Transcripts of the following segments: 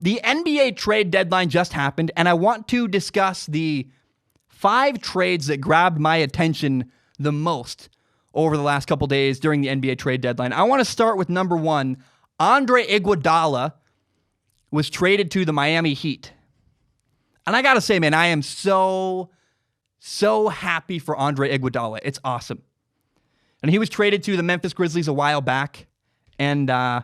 The NBA trade deadline just happened, and I want to discuss the 5 trades that grabbed my attention the most over the last couple days during the NBA trade deadline. I want to start with number 1. Andre Iguodala was traded to the Miami Heat. And I got to say, man, I am so happy for Andre Iguodala. It's awesome. And he was traded to the Memphis Grizzlies a while back. And I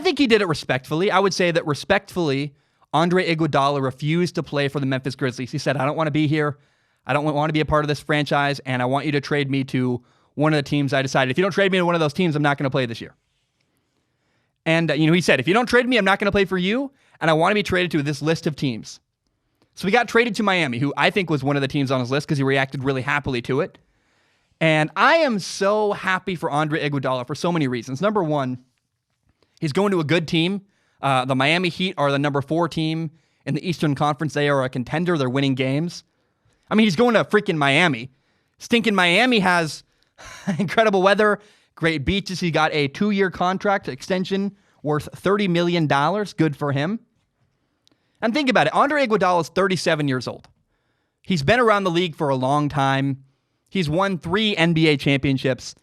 think he did it respectfully. I would say that respectfully, Andre Iguodala refused to play for the Memphis Grizzlies. He said, I don't want to be here. I don't want to be a part of this franchise, and I want you to trade me to one of the teams I decided. If you don't trade me to one of those teams, I'm not going to play this year. And, he said, if you don't trade me, I'm not going to play for you, and I want to be traded to this list of teams. So he got traded to Miami, who I think was one of the teams on his list because he reacted really happily to it. And I am so happy for Andre Iguodala for so many reasons. Number 1, he's going to a good team. The Miami Heat are the number 4 team in the Eastern Conference. They are a contender. They're winning games. I mean, he's going to freaking Miami. Stinking Miami has incredible weather, great beaches. He got a 2-year contract extension worth $30 million. Good for him. And think about it. Andre Iguodala is 37 years old. He's been around the league for a long time. He's won 3 NBA championships.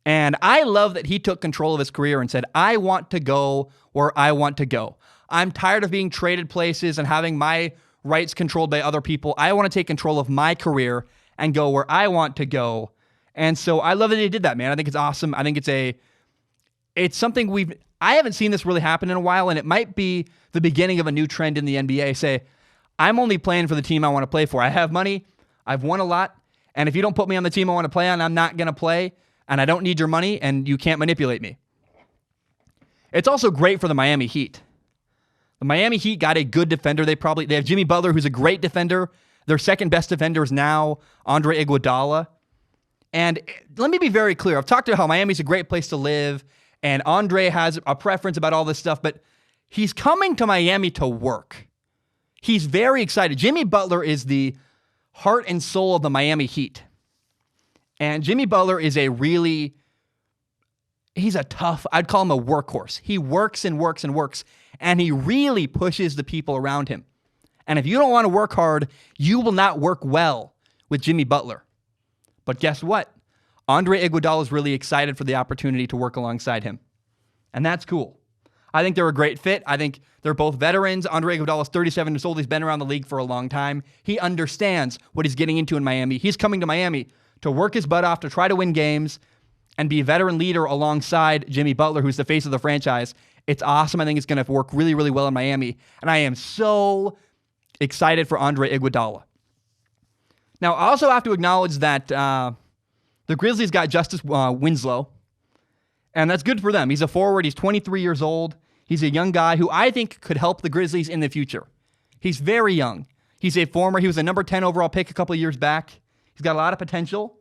And I love that he took control of his career and said, I want to go where I want to go. I'm tired of being traded places and having my rights controlled by other people. I want to take control of my career and go where I want to go. And so I love that he did that, man. I think it's awesome. I think it's something I haven't seen this really happen in a while, and it might be the beginning of a new trend in the NBA. Say, I'm only playing for the team I want to play for. I have money. I've won a lot. And if you don't put me on the team I want to play on, I'm not going to play. And I don't need your money, and you can't manipulate me. It's also great for the Miami Heat. The Miami Heat got a good defender. They have Jimmy Butler, who's a great defender. Their second best defender is now Andre Iguodala. And let me be very clear. I've talked about how Miami's a great place to live, and Andre has a preference about all this stuff, but he's coming to Miami to work. He's very excited. Jimmy Butler is the heart and soul of the Miami Heat. And Jimmy Butler is he's a tough, I'd call him a workhorse. He works and works and works, and he really pushes the people around him. And if you don't want to work hard, you will not work well with Jimmy Butler. But guess what? Andre Iguodala is really excited for the opportunity to work alongside him. And that's cool. I think they're a great fit. I think they're both veterans. Andre Iguodala is 37 years old. He's been around the league for a long time. He understands what he's getting into in Miami. He's coming to Miami to work his butt off, to try to win games, and be a veteran leader alongside Jimmy Butler, who's the face of the franchise. It's awesome. I think it's going to work really, really well in Miami. And I am so excited for Andre Iguodala. Now, I also have to acknowledge that the Grizzlies got Justice Winslow, and that's good for them. He's a forward. He's 23 years old. He's a young guy who I think could help the Grizzlies in the future. He's very young. He was a number 10 overall pick a couple of years back. He's got a lot of potential.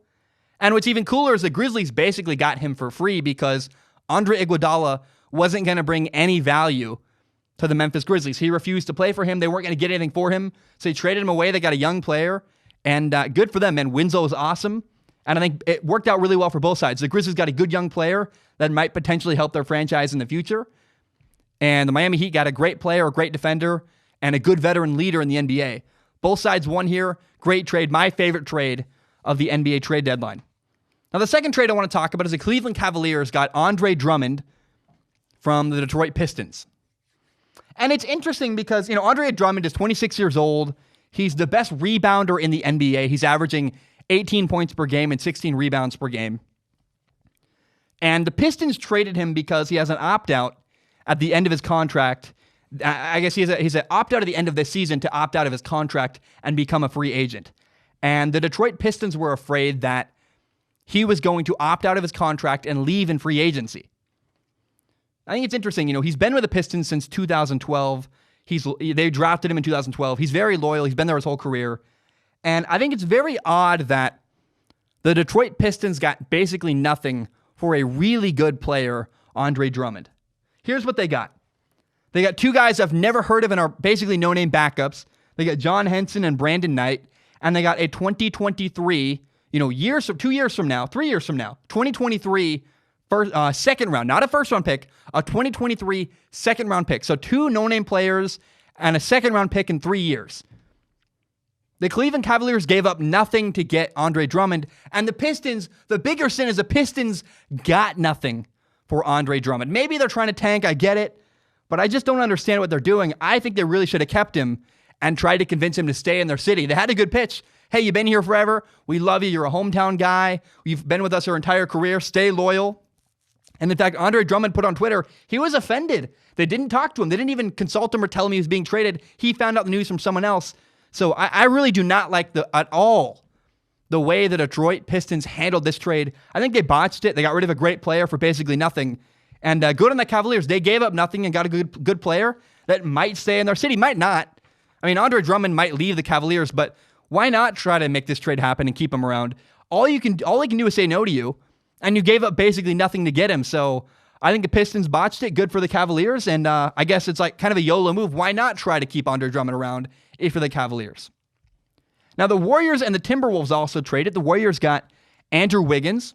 And what's even cooler is the Grizzlies basically got him for free because Andre Iguodala wasn't going to bring any value to the Memphis Grizzlies. He refused to play for him. They weren't going to get anything for him. So they traded him away. They got a young player. And good for them, man. Winslow is awesome. And I think it worked out really well for both sides. The Grizzlies got a good young player that might potentially help their franchise in the future. And the Miami Heat got a great player, a great defender, and a good veteran leader in the NBA. Both sides won here. Great trade. My favorite trade of the NBA trade deadline. Now, the second trade I want to talk about is the Cleveland Cavaliers got Andre Drummond from the Detroit Pistons. And it's interesting because, Andre Drummond is 26 years old. He's the best rebounder in the NBA. He's averaging 18 points per game and 16 rebounds per game. And the Pistons traded him because he has an opt-out at the end of his contract. I guess he's an opt-out at the end of this season to opt out of his contract and become a free agent. And the Detroit Pistons were afraid that he was going to opt out of his contract and leave in free agency. I think it's interesting. He's been with the Pistons since 2012. They drafted him in 2012. He's very loyal. He's been there his whole career. And I think it's very odd that the Detroit Pistons got basically nothing for a really good player, Andre Drummond. Here's what they got. They got 2 guys I've never heard of and are basically no-name backups. They got John Henson and Brandon Knight. And they got a 2023, 3 years from now, 2023 second round, not a first round pick, a 2023 second round pick. So 2 no-name players and a second round pick in 3 years. The Cleveland Cavaliers gave up nothing to get Andre Drummond, and the Pistons, the bigger sin is the Pistons got nothing for Andre Drummond. Maybe they're trying to tank, I get it, but I just don't understand what they're doing. I think they really should have kept him and tried to convince him to stay in their city. They had a good pitch. Hey, you've been here forever. We love you. You're a hometown guy. You've been with us your entire career. Stay loyal. And in fact, Andre Drummond put on Twitter, he was offended. They didn't talk to him. They didn't even consult him or tell him he was being traded. He found out the news from someone else. So I really do not like at all the way the Detroit Pistons handled this trade. I think they botched it. They got rid of a great player for basically nothing. And good on the Cavaliers. They gave up nothing and got a good player that might stay in their city, might not. I mean, Andre Drummond might leave the Cavaliers, but why not try to make this trade happen and keep him around? All he can do is say no to you, and you gave up basically nothing to get him. So I think the Pistons botched it. Good for the Cavaliers, and I guess it's like kind of a YOLO move. Why not try to keep Andre Drummond around if you're the Cavaliers? Now, the Warriors and the Timberwolves also traded. The Warriors got Andrew Wiggins,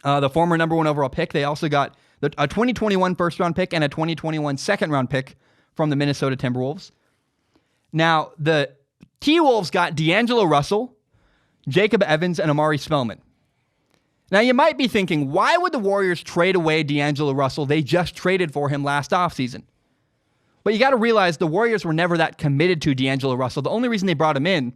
the former number 1 overall pick. They also got a 2021 first-round pick and a 2021 second-round pick from the Minnesota Timberwolves. Now, the T-Wolves got DAngelo Russell, Jacob Evans, and Amari Spellman. Now, you might be thinking, why would the Warriors trade away DAngelo Russell? They just traded for him last offseason. But you got to realize the Warriors were never that committed to DAngelo Russell. The only reason they brought him in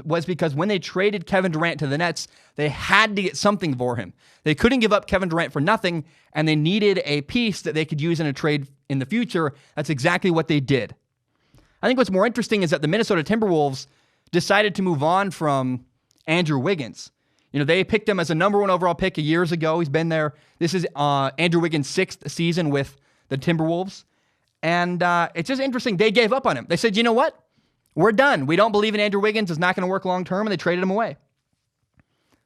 was because when they traded Kevin Durant to the Nets, they had to get something for him. They couldn't give up Kevin Durant for nothing, and they needed a piece that they could use in a trade in the future. That's exactly what they did. I think what's more interesting is that the Minnesota Timberwolves decided to move on from Andrew Wiggins. You know, they picked him as a number 1 overall pick years ago. He's been there. This is Andrew Wiggins' 6th season with the Timberwolves. And it's just interesting. They gave up on him. They said, you know what? We're done. We don't believe in Andrew Wiggins. It's not going to work long term, and they traded him away.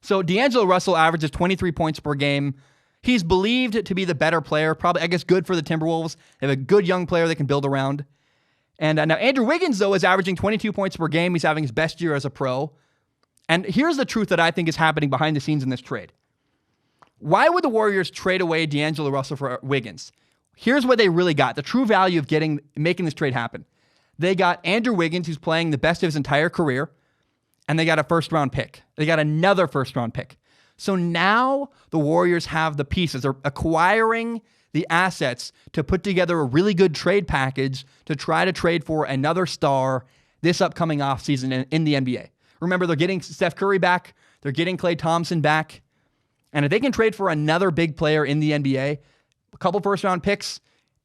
So DAngelo Russell averages 23 points per game. He's believed to be the better player. Probably, I guess, good for the Timberwolves. They have a good young player they can build around. And now Andrew Wiggins, though, is averaging 22 points per game. He's having his best year as a pro. And here's the truth that I think is happening behind the scenes in this trade. Why would the Warriors trade away DAngelo Russell for Wiggins? Here's what they really got. The true value of making this trade happen. They got Andrew Wiggins, who's playing the best of his entire career, and they got a first-round pick. They got another first-round pick. So now the Warriors have the pieces. They're acquiring the assets to put together a really good trade package to try to trade for another star this upcoming offseason in the NBA. Remember, they're getting Steph Curry back. They're getting Klay Thompson back. And if they can trade for another big player in the NBA, a couple first-round picks,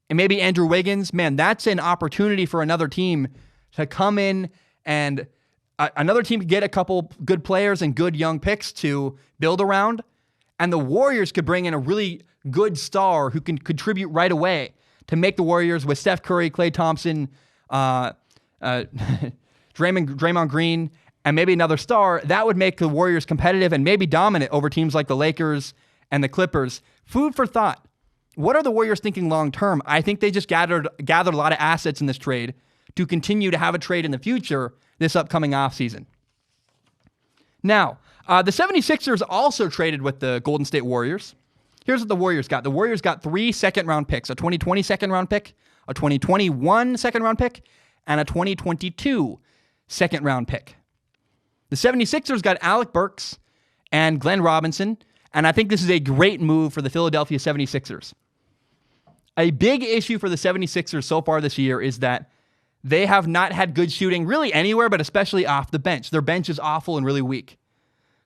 and maybe Andrew Wiggins, man, that's an opportunity for another team to come in and another team could get a couple good players and good young picks to build around. And the Warriors could bring in a really good star who can contribute right away to make the Warriors with Steph Curry, Klay Thompson, Draymond Green, and maybe another star. That would make the Warriors competitive and maybe dominant over teams like the Lakers and the Clippers. Food for thought. What are the Warriors thinking long term? I think they just gathered a lot of assets in this trade to continue to have a trade in the future this upcoming offseason. Now, the 76ers also traded with the Golden State Warriors. Here's what the Warriors got. The Warriors got 3 second-round picks, a 2020 second-round pick, a 2021 second-round pick, and a 2022 second-round pick. The 76ers got Alec Burks and Glenn Robinson, and I think this is a great move for the Philadelphia 76ers. A big issue for the 76ers so far this year is that they have not had good shooting really anywhere, but especially off the bench. Their bench is awful and really weak.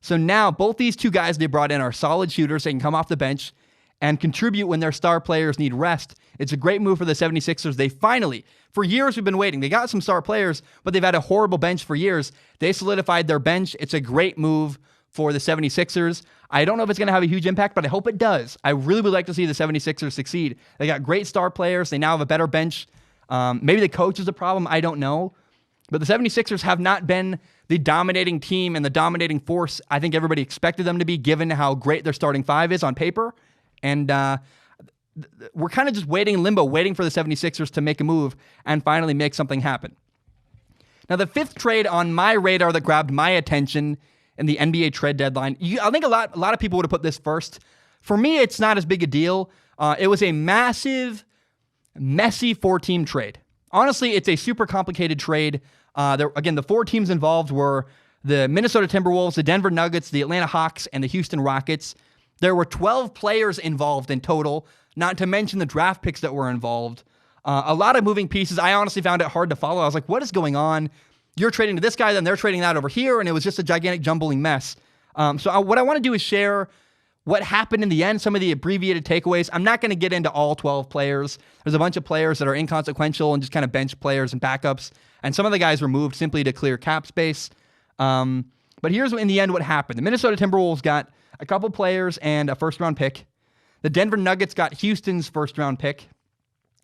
So now both these two guys they brought in are solid shooters. They can come off the bench and contribute when their star players need rest. It's a great move for the 76ers. They finally, for years we've been waiting. They got some star players, but they've had a horrible bench for years. They solidified their bench. It's a great move for the 76ers. I don't know if it's going to have a huge impact, but I hope it does. I really would like to see the 76ers succeed. They got great star players. They now have a better bench. Maybe the coach is a problem. I don't know. But the 76ers have not been the dominating team and the dominating force I think everybody expected them to be, given how great their starting five is on paper. And we're kind of just waiting in limbo, waiting for the 76ers to make a move and finally make something happen. Now, the fifth trade on my radar that grabbed my attention in the NBA trade deadline, I think a lot of people would have put this first. For me, it's not as big a deal. It was a massive, messy 4-team trade. Honestly, it's a super complicated trade. Again, the 4 teams involved were the Minnesota Timberwolves, the Denver Nuggets, the Atlanta Hawks, and the Houston Rockets. There were 12 players involved in total, not to mention the draft picks that were involved. A lot of moving pieces. I honestly found it hard to follow. I was like, what is going on? You're trading to this guy, then they're trading that over here, and it was just a gigantic jumbling mess. What I want to do is share what happened in the end, some of the abbreviated takeaways. I'm not going to get into all 12 players. There's a bunch of players that are inconsequential and just kind of bench players and backups, and some of the guys were moved simply to clear cap space. But here's in the end what happened. The Minnesota Timberwolves got a couple players and a first-round pick. The Denver Nuggets got Houston's first-round pick.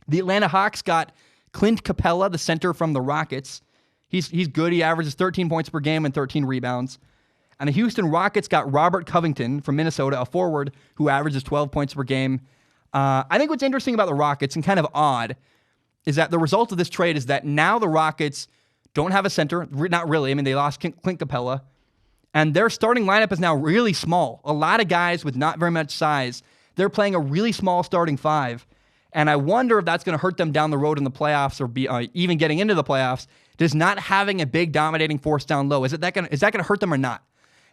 The Atlanta Hawks got Clint Capella, the center from the Rockets. He's good. He averages 13 points per game and 13 rebounds. And the Houston Rockets got Robert Covington from Minnesota, a forward who averages 12 points per game. I think what's interesting about the Rockets and kind of odd is that the result of this trade is that now the Rockets don't have a center. Not really. I mean, they lost Clint Capella. And their starting lineup is now really small. A lot of guys with not very much size. They're playing a really small starting 5. And I wonder if that's going to hurt them down the road in the playoffs or even getting into the playoffs. Does not having a big dominating force down low, is that going to hurt them or not?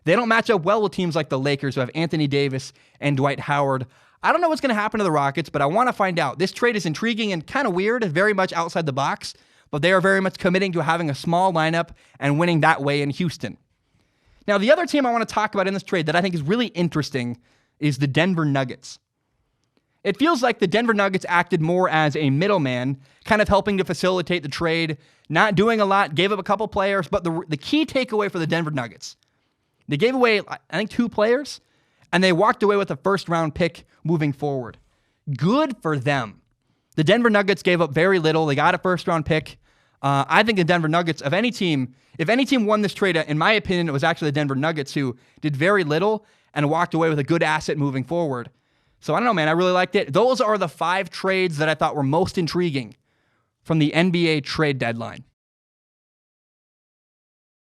They don't match up well with teams like the Lakers who have Anthony Davis and Dwight Howard. I don't know what's going to happen to the Rockets, but I want to find out. This trade is intriguing and kind of weird, very much outside the box, but they are very much committing to having a small lineup and winning that way in Houston. Now, the other team I want to talk about in this trade that I think is really interesting is the Denver Nuggets. It feels like the Denver Nuggets acted more as a middleman, kind of helping to facilitate the trade, not doing a lot, gave up a couple players, but the key takeaway for the Denver Nuggets, they gave away, I think, 2 players, and they walked away with a first-round pick moving forward. Good for them. The Denver Nuggets gave up very little. They got a first-round pick. I think the Denver Nuggets, if any team won this trade, in my opinion, it was actually the Denver Nuggets who did very little and walked away with a good asset moving forward. So I don't know, man. I really liked it. Those are the 5 trades that I thought were most intriguing from the NBA trade deadline.